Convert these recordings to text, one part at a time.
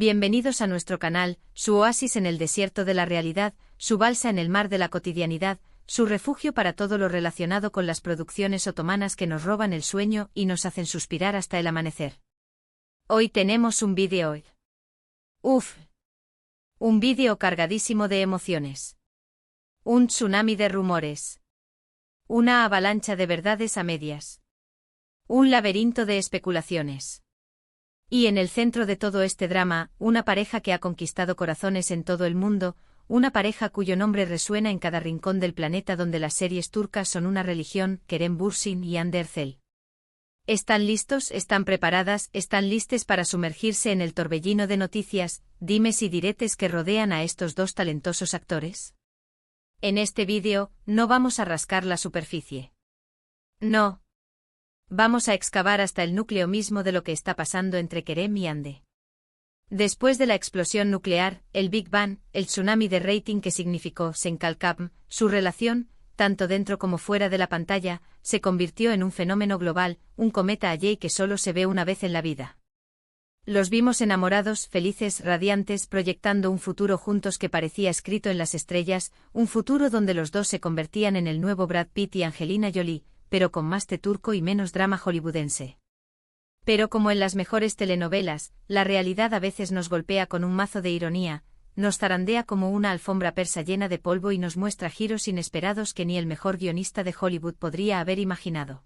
Bienvenidos a nuestro canal, su oasis en el desierto de la realidad, su balsa en el mar de la cotidianidad, su refugio para todo lo relacionado con las producciones otomanas que nos roban el sueño y nos hacen suspirar hasta el amanecer. Hoy tenemos un vídeo. Un vídeo cargadísimo de emociones. Un tsunami de rumores. Una avalancha de verdades a medias. Un laberinto de especulaciones. Y en el centro de todo este drama, una pareja que ha conquistado corazones en todo el mundo, una pareja cuyo nombre resuena en cada rincón del planeta donde las series turcas son una religión, Kerem Bürsin y Hande Erçel. ¿Están listos? ¿Están preparadas? ¿Están listes para sumergirse en el torbellino de noticias, dimes y diretes que rodean a estos dos talentosos actores? En este vídeo, no vamos a rascar la superficie. No. Vamos a excavar hasta el núcleo mismo de lo que está pasando entre Kerem y Hande. Después de la explosión nuclear, el Big Bang, el tsunami de rating que significó Senkalkam, su relación, tanto dentro como fuera de la pantalla, se convirtió en un fenómeno global, un cometa Halley que solo se ve una vez en la vida. Los vimos enamorados, felices, radiantes, proyectando un futuro juntos que parecía escrito en las estrellas, un futuro donde los dos se convertían en el nuevo Brad Pitt y Angelina Jolie, pero con más té turco y menos drama hollywoodense. Pero como en las mejores telenovelas, la realidad a veces nos golpea con un mazo de ironía, nos zarandea como una alfombra persa llena de polvo y nos muestra giros inesperados que ni el mejor guionista de Hollywood podría haber imaginado.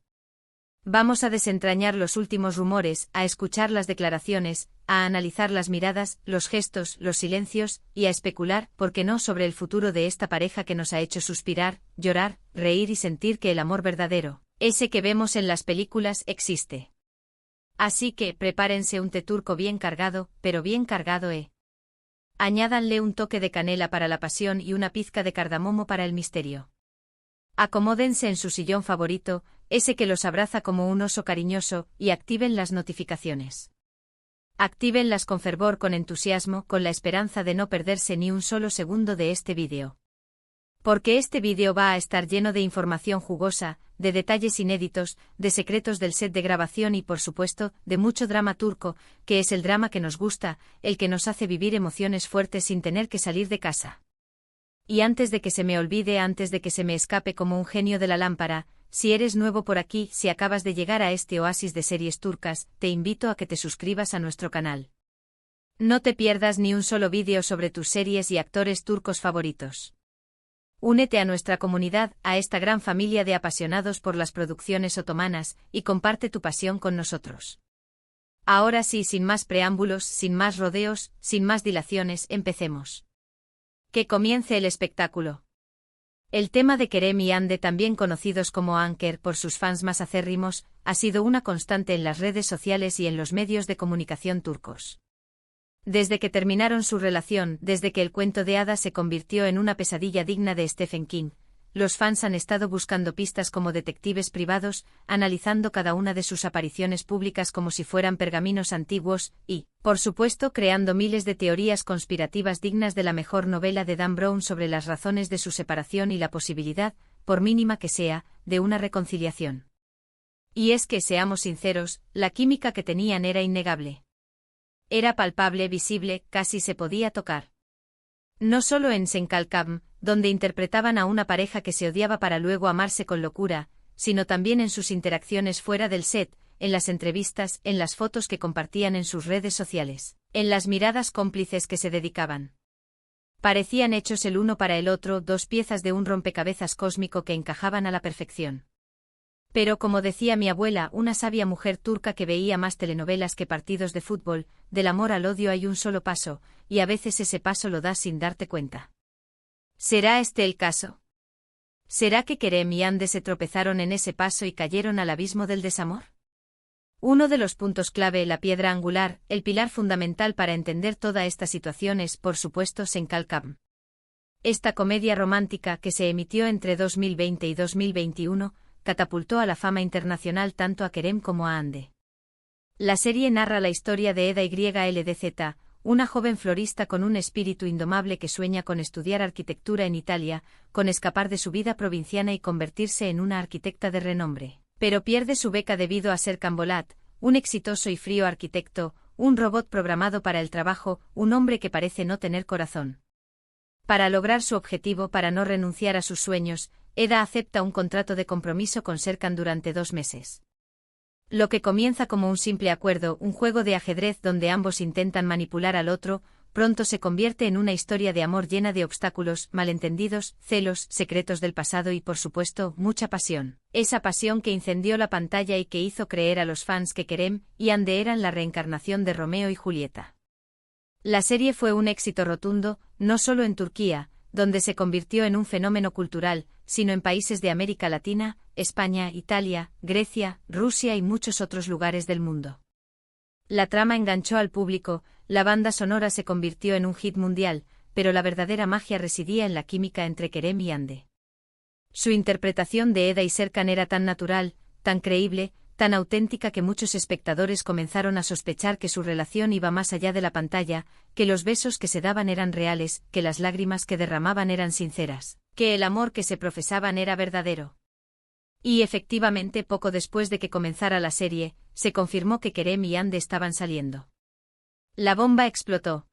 Vamos a desentrañar los últimos rumores, a escuchar las declaraciones, a analizar las miradas, los gestos, los silencios, y a especular, ¿por qué no?, sobre el futuro de esta pareja que nos ha hecho suspirar, llorar, reír y sentir que el amor verdadero, ese que vemos en las películas, existe. Así que, prepárense un té turco bien cargado, pero bien cargado, Añádanle un toque de canela para la pasión y una pizca de cardamomo para el misterio. Acomódense en su sillón favorito, ese que los abraza como un oso cariñoso, y activen las notificaciones. Actívenlas con fervor, con entusiasmo, con la esperanza de no perderse ni un solo segundo de este vídeo. Porque este vídeo va a estar lleno de información jugosa, de detalles inéditos, de secretos del set de grabación y por supuesto, de mucho drama turco, que es el drama que nos gusta, el que nos hace vivir emociones fuertes sin tener que salir de casa. Y antes de que se me olvide, antes de que se me escape como un genio de la lámpara, si eres nuevo por aquí, si acabas de llegar a este oasis de series turcas, te invito a que te suscribas a nuestro canal. No te pierdas ni un solo vídeo sobre tus series y actores turcos favoritos. Únete a nuestra comunidad, a esta gran familia de apasionados por las producciones otomanas, y comparte tu pasión con nosotros. Ahora sí, sin más preámbulos, sin más rodeos, sin más dilaciones, empecemos. Que comience el espectáculo. El tema de Kerem y Hande, también conocidos como Anker por sus fans más acérrimos, ha sido una constante en las redes sociales y en los medios de comunicación turcos. Desde que terminaron su relación, desde que el cuento de hadas se convirtió en una pesadilla digna de Stephen King, los fans han estado buscando pistas como detectives privados, analizando cada una de sus apariciones públicas como si fueran pergaminos antiguos, y, por supuesto, creando miles de teorías conspirativas dignas de la mejor novela de Dan Brown sobre las razones de su separación y la posibilidad, por mínima que sea, de una reconciliación. Y es que, seamos sinceros, la química que tenían era innegable. Era palpable, visible, casi se podía tocar. No solo en Senkalkam, donde interpretaban a una pareja que se odiaba para luego amarse con locura, sino también en sus interacciones fuera del set, en las entrevistas, en las fotos que compartían en sus redes sociales, en las miradas cómplices que se dedicaban. Parecían hechos el uno para el otro, dos piezas de un rompecabezas cósmico que encajaban a la perfección. Pero como decía mi abuela, una sabia mujer turca que veía más telenovelas que partidos de fútbol, del amor al odio hay un solo paso, y a veces ese paso lo das sin darte cuenta. ¿Será este el caso? ¿Será que Kerem y Hande se tropezaron en ese paso y cayeron al abismo del desamor? Uno de los puntos clave, la piedra angular, el pilar fundamental para entender toda esta situación es, por supuesto, Senkalkam. Esta comedia romántica que se emitió entre 2020 y 2021, catapultó a la fama internacional tanto a Kerem como a Hande. La serie narra la historia de Eda YLDZ, una joven florista con un espíritu indomable que sueña con estudiar arquitectura en Italia, con escapar de su vida provinciana y convertirse en una arquitecta de renombre. Pero pierde su beca debido a ser Cambolat, un exitoso y frío arquitecto, un robot programado para el trabajo, un hombre que parece no tener corazón. Para lograr su objetivo, para no renunciar a sus sueños, Eda acepta un contrato de compromiso con Serkan durante 2 meses. Lo que comienza como un simple acuerdo, un juego de ajedrez donde ambos intentan manipular al otro, pronto se convierte en una historia de amor llena de obstáculos, malentendidos, celos, secretos del pasado y, por supuesto, mucha pasión. Esa pasión que incendió la pantalla y que hizo creer a los fans que Kerem y Hande eran la reencarnación de Romeo y Julieta. La serie fue un éxito rotundo, no solo en Turquía, donde se convirtió en un fenómeno cultural, sino en países de América Latina, España, Italia, Grecia, Rusia y muchos otros lugares del mundo. La trama enganchó al público, la banda sonora se convirtió en un hit mundial, pero la verdadera magia residía en la química entre Kerem y Hande. Su interpretación de Eda y Serkan era tan natural, tan creíble, tan auténtica que muchos espectadores comenzaron a sospechar que su relación iba más allá de la pantalla, que los besos que se daban eran reales, que las lágrimas que derramaban eran sinceras, que el amor que se profesaban era verdadero. Y efectivamente, poco después de que comenzara la serie, se confirmó que Kerem y Hande estaban saliendo. La bomba explotó.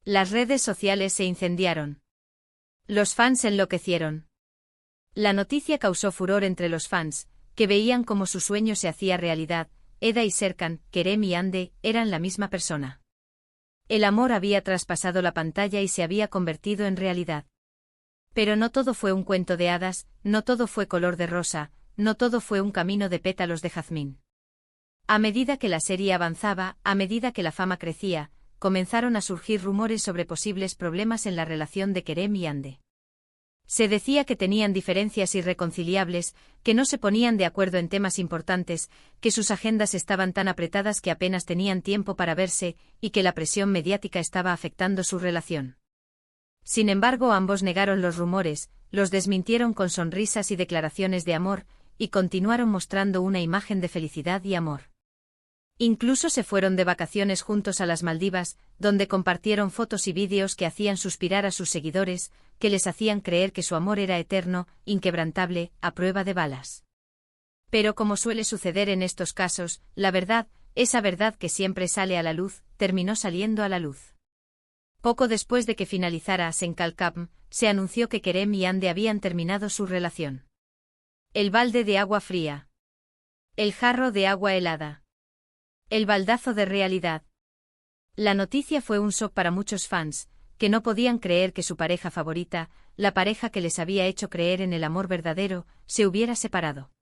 Las redes sociales se incendiaron. Los fans enloquecieron. La noticia causó furor entre los fans, que veían cómo su sueño se hacía realidad. Eda y Serkan, Kerem y Hande, eran la misma persona. El amor había traspasado la pantalla y se había convertido en realidad. Pero no todo fue un cuento de hadas, no todo fue color de rosa, no todo fue un camino de pétalos de jazmín. A medida que la serie avanzaba, a medida que la fama crecía, comenzaron a surgir rumores sobre posibles problemas en la relación de Kerem y Hande. Se decía que tenían diferencias irreconciliables, que no se ponían de acuerdo en temas importantes, que sus agendas estaban tan apretadas que apenas tenían tiempo para verse, y que la presión mediática estaba afectando su relación. Sin embargo, ambos negaron los rumores, los desmintieron con sonrisas y declaraciones de amor, y continuaron mostrando una imagen de felicidad y amor. Incluso se fueron de vacaciones juntos a las Maldivas, donde compartieron fotos y vídeos que hacían suspirar a sus seguidores, que les hacían creer que su amor era eterno, inquebrantable, a prueba de balas. Pero como suele suceder en estos casos, la verdad, esa verdad que siempre sale a la luz, terminó saliendo a la luz. Poco después de que finalizara Senkalkam, se anunció que Kerem y Hande habían terminado su relación. El balde de agua fría. El jarro de agua helada. El baldazo de realidad. La noticia fue un shock para muchos fans, que no podían creer que su pareja favorita, la pareja que les había hecho creer en el amor verdadero, se hubiera separado.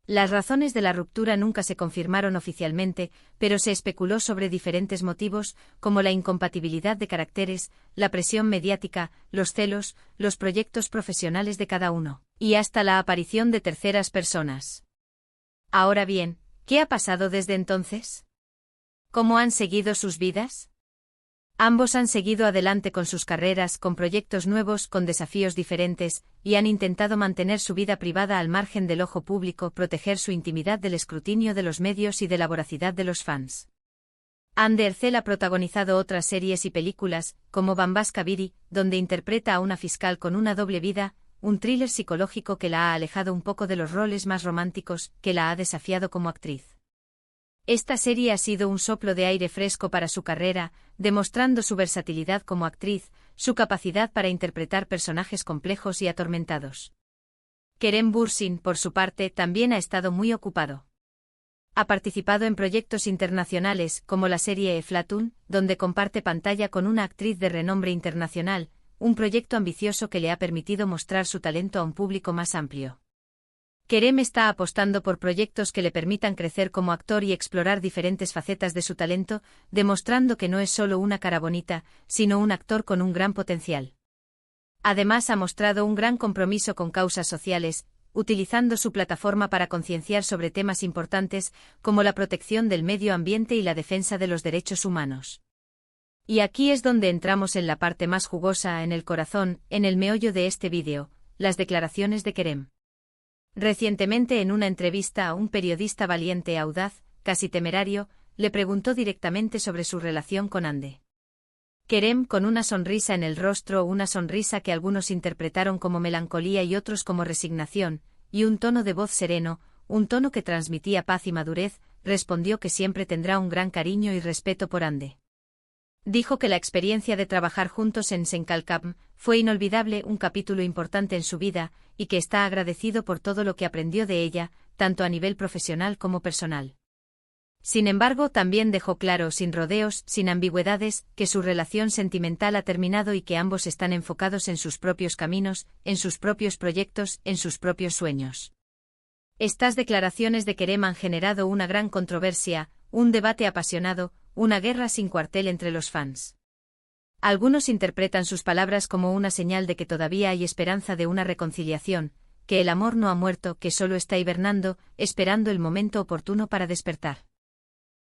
Las razones de la ruptura nunca se confirmaron oficialmente, pero se especuló sobre diferentes motivos, como la incompatibilidad de caracteres, la presión mediática, los celos, los proyectos profesionales de cada uno, y hasta la aparición de terceras personas. Ahora bien, ¿qué ha pasado desde entonces? ¿Cómo han seguido sus vidas? Ambos han seguido adelante con sus carreras, con proyectos nuevos, con desafíos diferentes, y han intentado mantener su vida privada al margen del ojo público, proteger su intimidad del escrutinio de los medios y de la voracidad de los fans. Hande Erçel ha protagonizado otras series y películas, como Bambaşka Biri, donde interpreta a una fiscal con una doble vida, un thriller psicológico que la ha alejado un poco de los roles más románticos, que la ha desafiado como actriz. Esta serie ha sido un soplo de aire fresco para su carrera, demostrando su versatilidad como actriz, su capacidad para interpretar personajes complejos y atormentados. Kerem Bürsin, por su parte, también ha estado muy ocupado. Ha participado en proyectos internacionales, como la serie Eflatun, donde comparte pantalla con una actriz de renombre internacional, un proyecto ambicioso que le ha permitido mostrar su talento a un público más amplio. Kerem está apostando por proyectos que le permitan crecer como actor y explorar diferentes facetas de su talento, demostrando que no es solo una cara bonita, sino un actor con un gran potencial. Además, ha mostrado un gran compromiso con causas sociales, utilizando su plataforma para concienciar sobre temas importantes, como la protección del medio ambiente y la defensa de los derechos humanos. Y aquí es donde entramos en la parte más jugosa, en el corazón, en el meollo de este vídeo, las declaraciones de Kerem. Recientemente, en una entrevista a un periodista valiente, audaz, casi temerario, le preguntó directamente sobre su relación con Hande. Kerem, con una sonrisa en el rostro, una sonrisa que algunos interpretaron como melancolía y otros como resignación, y un tono de voz sereno, un tono que transmitía paz y madurez, respondió que siempre tendrá un gran cariño y respeto por Ande. Dijo que la experiencia de trabajar juntos en Senkalkam fue inolvidable, un capítulo importante en su vida, y que está agradecido por todo lo que aprendió de ella, tanto a nivel profesional como personal. Sin embargo, también dejó claro, sin rodeos, sin ambigüedades, que su relación sentimental ha terminado y que ambos están enfocados en sus propios caminos, en sus propios proyectos, en sus propios sueños. Estas declaraciones de Kerem han generado una gran controversia, un debate apasionado, una guerra sin cuartel entre los fans. Algunos interpretan sus palabras como una señal de que todavía hay esperanza de una reconciliación, que el amor no ha muerto, que solo está hibernando, esperando el momento oportuno para despertar.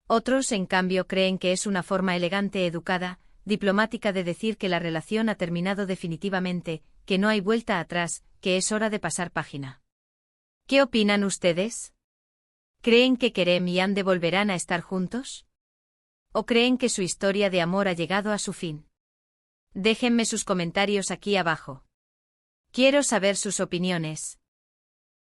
Otros, en cambio, creen que es una forma elegante, educada, diplomática de decir que la relación ha terminado definitivamente, que no hay vuelta atrás, que es hora de pasar página. ¿Qué opinan ustedes? ¿Creen que Kerem y Hande volverán a estar juntos? ¿O creen que su historia de amor ha llegado a su fin? Déjenme sus comentarios aquí abajo. Quiero saber sus opiniones.